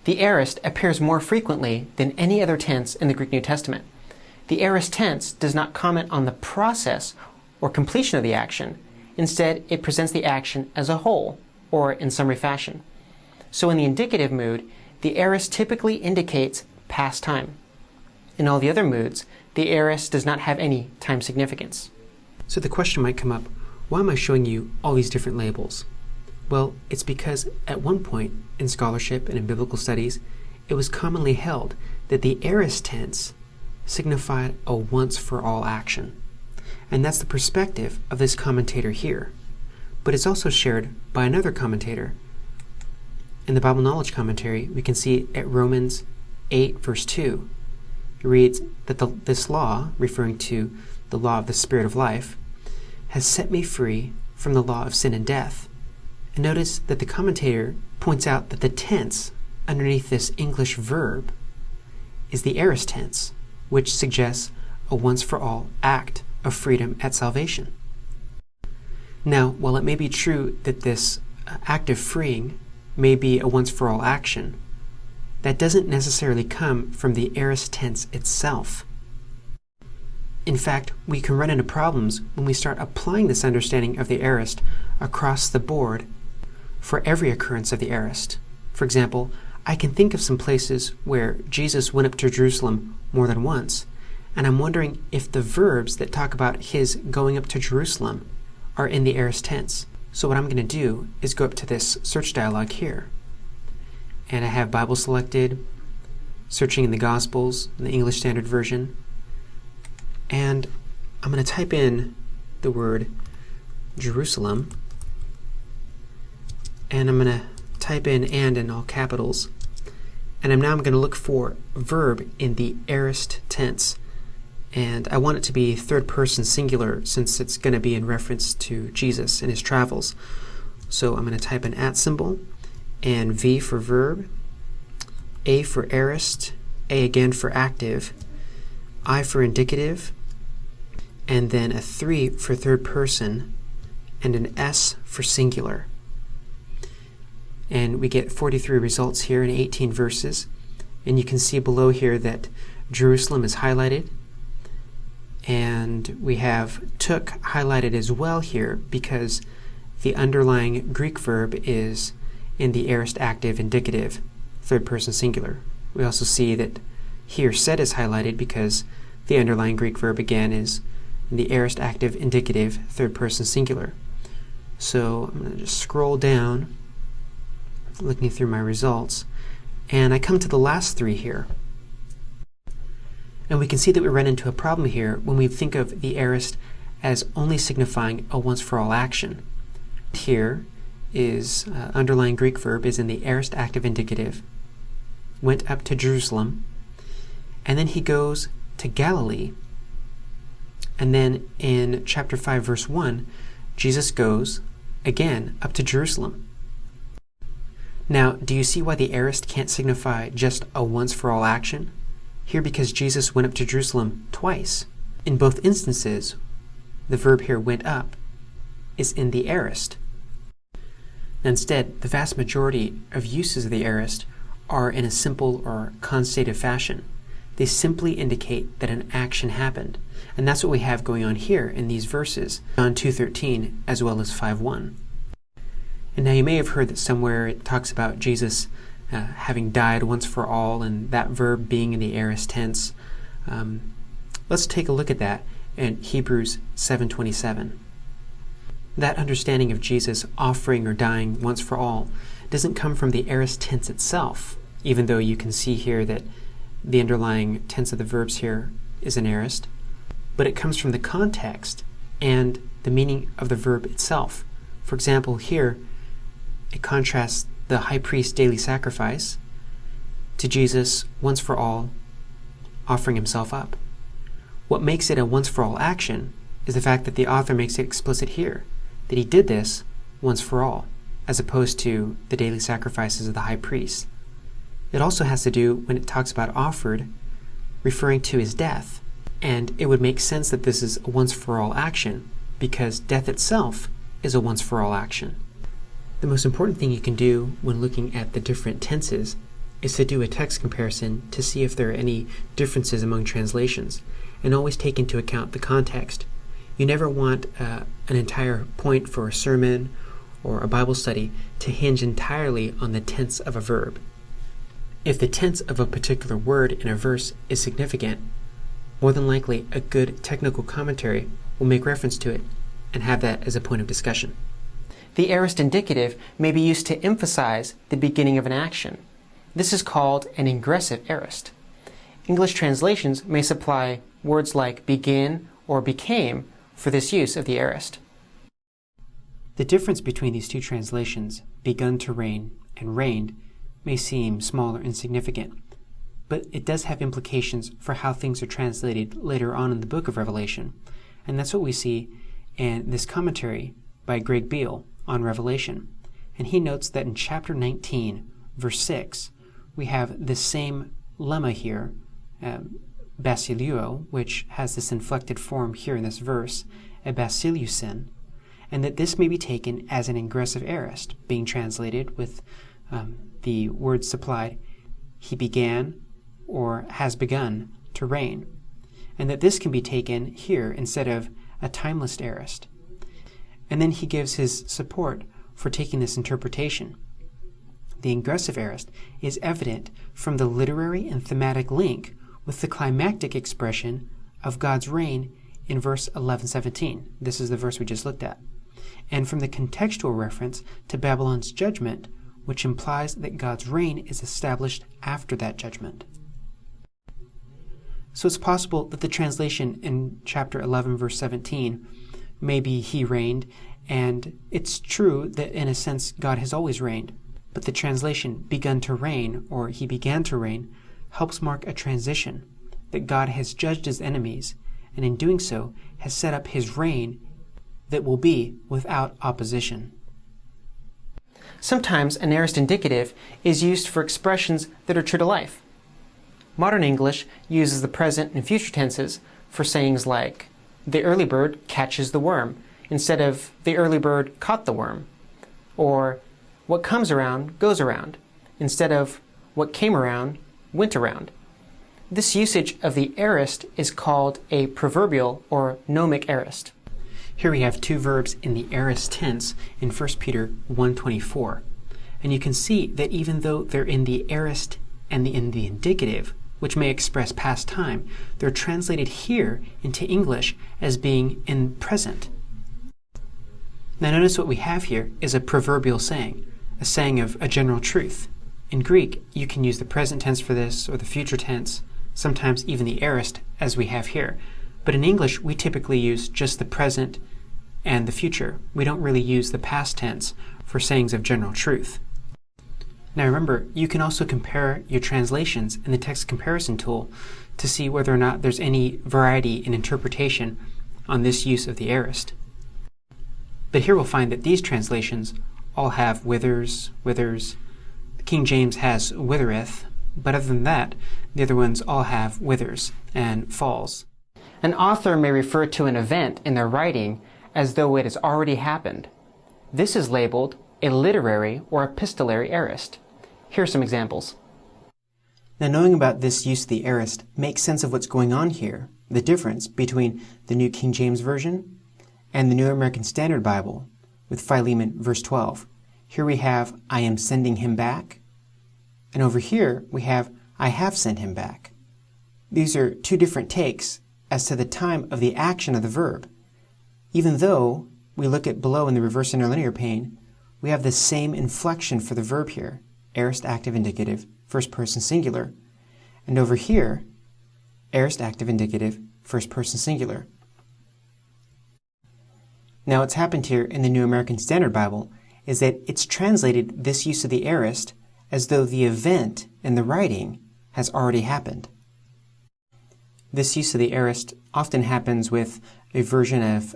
The aorist appears more frequently than any other tense in the Greek New Testament. The aorist tense does not comment on the process or completion of the action. Instead, it presents the action as a whole, or in summary fashion. So in the indicative mood, the aorist typically indicates past time. In all the other moods, the aorist does not have any time significance. So the question might come up, why am I showing you all these different labels? Well, it's because at one point in scholarship and in biblical studies, it was commonly held that the aorist tense signified a once-for-all action. And that's the perspective of this commentator here. But it's also shared by another commentator. In the Bible Knowledge Commentary, we can see at Romans 8, verse 2, it reads that this law, referring to the law of the Spirit of life, has set me free from the law of sin and death. And notice that the commentator points out that the tense underneath this English verb is the aorist tense, which suggests a once-for-all act of freedom at salvation. Now, while it may be true that this act of freeing may be a once-for-all action, that doesn't necessarily come from the aorist tense itself. In fact, we can run into problems when we start applying this understanding of the aorist across the board for every occurrence of the aorist. For example, I can think of some places where Jesus went up to Jerusalem more than once, and I'm wondering if the verbs that talk about his going up to Jerusalem are in the aorist tense. So what I'm going to do is go up to this search dialog here, and I have Bible selected, searching in the Gospels, in the English Standard Version, and I'm going to type in the word Jerusalem, and I'm going to type in all capitals, and I'm going to look for verb in the aorist tense, and I want it to be third person singular since it's going to be in reference to Jesus and his travels. So I'm going to type an @ symbol, and V for verb, A for aorist, A again for active, I for indicative, and then a 3 for third person, and an S for singular. And we get 43 results here in 18 verses. And you can see below here that Jerusalem is highlighted. And we have took highlighted as well here because the underlying Greek verb is in the aorist active indicative, third person singular. We also see that here said is highlighted because the underlying Greek verb again is in the aorist active indicative, third person singular. So I'm going to just scroll down, looking through my results, and I come to the last 3 here. And we can see that we run into a problem here when we think of the aorist as only signifying a once-for-all action. Here is underlying Greek verb is in the aorist active indicative, went up to Jerusalem, and then he goes to Galilee. And then in chapter 5, verse 1, Jesus goes again up to Jerusalem. Now, do you see why the aorist can't signify just a once-for-all action? Here, because Jesus went up to Jerusalem twice. In both instances, the verb here, went up, is in the aorist. Instead, the vast majority of uses of the aorist are in a simple or constative fashion. They simply indicate that an action happened. And that's what we have going on here in these verses, John 2:13 as well as 5:1. And now you may have heard that somewhere it talks about Jesus having died once for all, and that verb being in the aorist tense. Let's take a look at that in Hebrews 7:27. That understanding of Jesus offering or dying once for all doesn't come from the aorist tense itself, even though you can see here that the underlying tense of the verbs here is an aorist, but it comes from the context and the meaning of the verb itself. For example, here it contrasts the high priest's daily sacrifice to Jesus once for all offering himself up. What makes it a once for all action is the fact that the author makes it explicit here that he did this once for all, as opposed to the daily sacrifices of the high priest. It also has to do when it talks about offered, referring to his death. And it would make sense that this is a once for all action because death itself is a once for all action. The most important thing you can do when looking at the different tenses is to do a text comparison to see if there are any differences among translations, and always take into account the context. You never want an entire point for a sermon or a Bible study to hinge entirely on the tense of a verb. If the tense of a particular word in a verse is significant, more than likely a good technical commentary will make reference to it and have that as a point of discussion. The aorist indicative may be used to emphasize the beginning of an action. This is called an ingressive aorist. English translations may supply words like begin or became for this use of the aorist. The difference between these two translations, begun to reign and reigned, may seem small or insignificant, but it does have implications for how things are translated later on in the book of Revelation. And that's what we see in this commentary by Greg Beale on Revelation. And he notes that in chapter 19, verse 6, we have the same lemma here, basileuo, which has this inflected form here in this verse, a basileusin, and that this may be taken as an ingressive aorist, being translated with the word supplied, he began or has begun to reign, and that this can be taken here instead of a timeless aorist. And then he gives his support for taking this interpretation. The ingressive aorist is evident from the literary and thematic link with the climactic expression of God's reign in verse 11:17. This is the verse we just looked at. And from the contextual reference to Babylon's judgment, which implies that God's reign is established after that judgment. So it's possible that the translation in chapter 11, verse 17, may be he reigned, and it's true that in a sense God has always reigned, but the translation begun to reign, or he began to reign, helps mark a transition, that God has judged his enemies, and in doing so has set up his reign that will be without opposition. Sometimes an aorist indicative is used for expressions that are true to life. Modern English uses the present and future tenses for sayings like, the early bird catches the worm, instead of the early bird caught the worm, or what comes around goes around, instead of what came around went around. This usage of the aorist is called a proverbial or gnomic aorist. Here we have two verbs in the aorist tense in 1 Peter 1:24. And you can see that even though they're in the aorist and in the indicative, which may express past time, they're translated here into English as being in present. Now notice what we have here is a proverbial saying, a saying of a general truth. In Greek, you can use the present tense for this, or the future tense, sometimes even the aorist, as we have here. But in English, we typically use just the present and the future. We don't really use the past tense for sayings of general truth. Now remember, you can also compare your translations in the text comparison tool to see whether or not there's any variety in interpretation on this use of the aorist. But here we'll find that these translations all have withers. King James has withereth, but other than that, the other ones all have withers and falls. An author may refer to an event in their writing as though it has already happened. This is labeled a literary or epistolary aorist. Here are some examples. Now, knowing about this use of the aorist makes sense of what's going on here, the difference between the New King James Version and the New American Standard Bible with Philemon verse 12. Here we have, I am sending him back, and over here we have, I have sent him back. These are two different takes as to the time of the action of the verb. Even though we look at below in the reverse interlinear pane, we have the same inflection for the verb here, aorist active indicative, first person singular, and over here, aorist active indicative, first person singular. Now what's happened here in the New American Standard Bible is that it's translated this use of the aorist as though the event in the writing has already happened. This use of the aorist often happens with a version of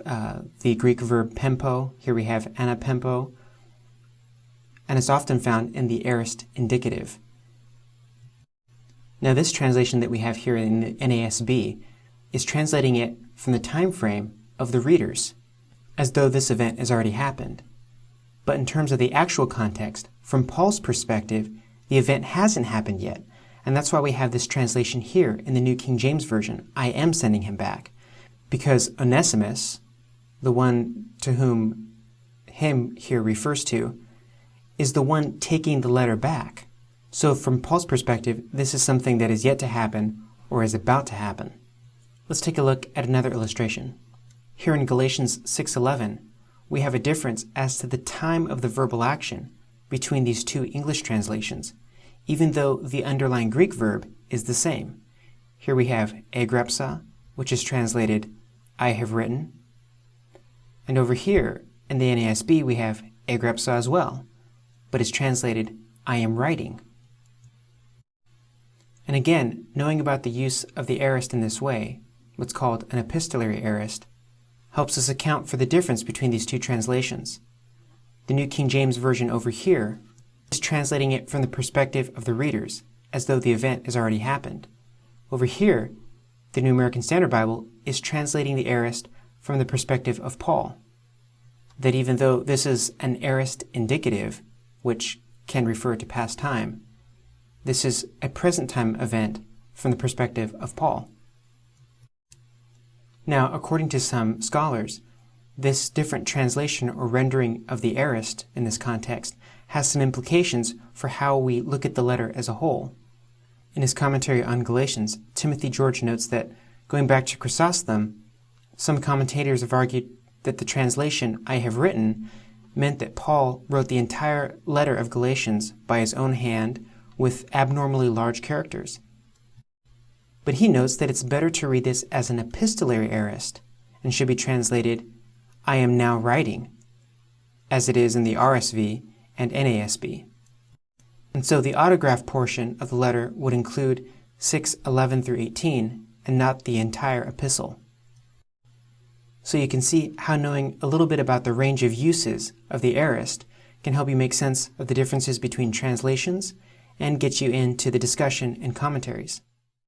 the Greek verb pempo. Here we have anapempo, and it's often found in the aorist indicative. Now this translation that we have here in the NASB is translating it from the time frame of the readers, as though this event has already happened. But in terms of the actual context, from Paul's perspective, The event hasn't happened yet, and that's why we have this translation here in the New King James Version, I am sending him back, because Onesimus, the one to whom him here refers to, is the one taking the letter back. So from Paul's perspective, this is something that is yet to happen or is about to happen. Let's take a look at another illustration. Here in Galatians 6:11, we have a difference as to the time of the verbal action between these two English translations, even though the underlying Greek verb is the same. Here we have egrepsa, which is translated, I have written. And over here in the NASB we have egrepsa as well, but it's translated, I am writing. And again, knowing about the use of the aorist in this way, what's called an epistolary aorist, helps us account for the difference between these two translations. The New King James Version over here is translating it from the perspective of the readers, as though the event has already happened. Over here, the New American Standard Bible is translating the aorist from the perspective of Paul, that even though this is an aorist indicative, which can refer to past time, this is a present time event from the perspective of Paul. Now, according to some scholars, this different translation or rendering of the aorist in this context has some implications for how we look at the letter as a whole. In his commentary on Galatians, Timothy George notes that, going back to Chrysostom, some commentators have argued that the translation, I have written, meant that Paul wrote the entire letter of Galatians by his own hand with abnormally large characters. But he notes that it's better to read this as an epistolary aorist and should be translated, I am now writing, as it is in the RSV and NASB. And so the autograph portion of the letter would include 6:11 through 18 and not the entire epistle. So you can see how knowing a little bit about the range of uses of the aorist can help you make sense of the differences between translations and get you into the discussion and commentaries.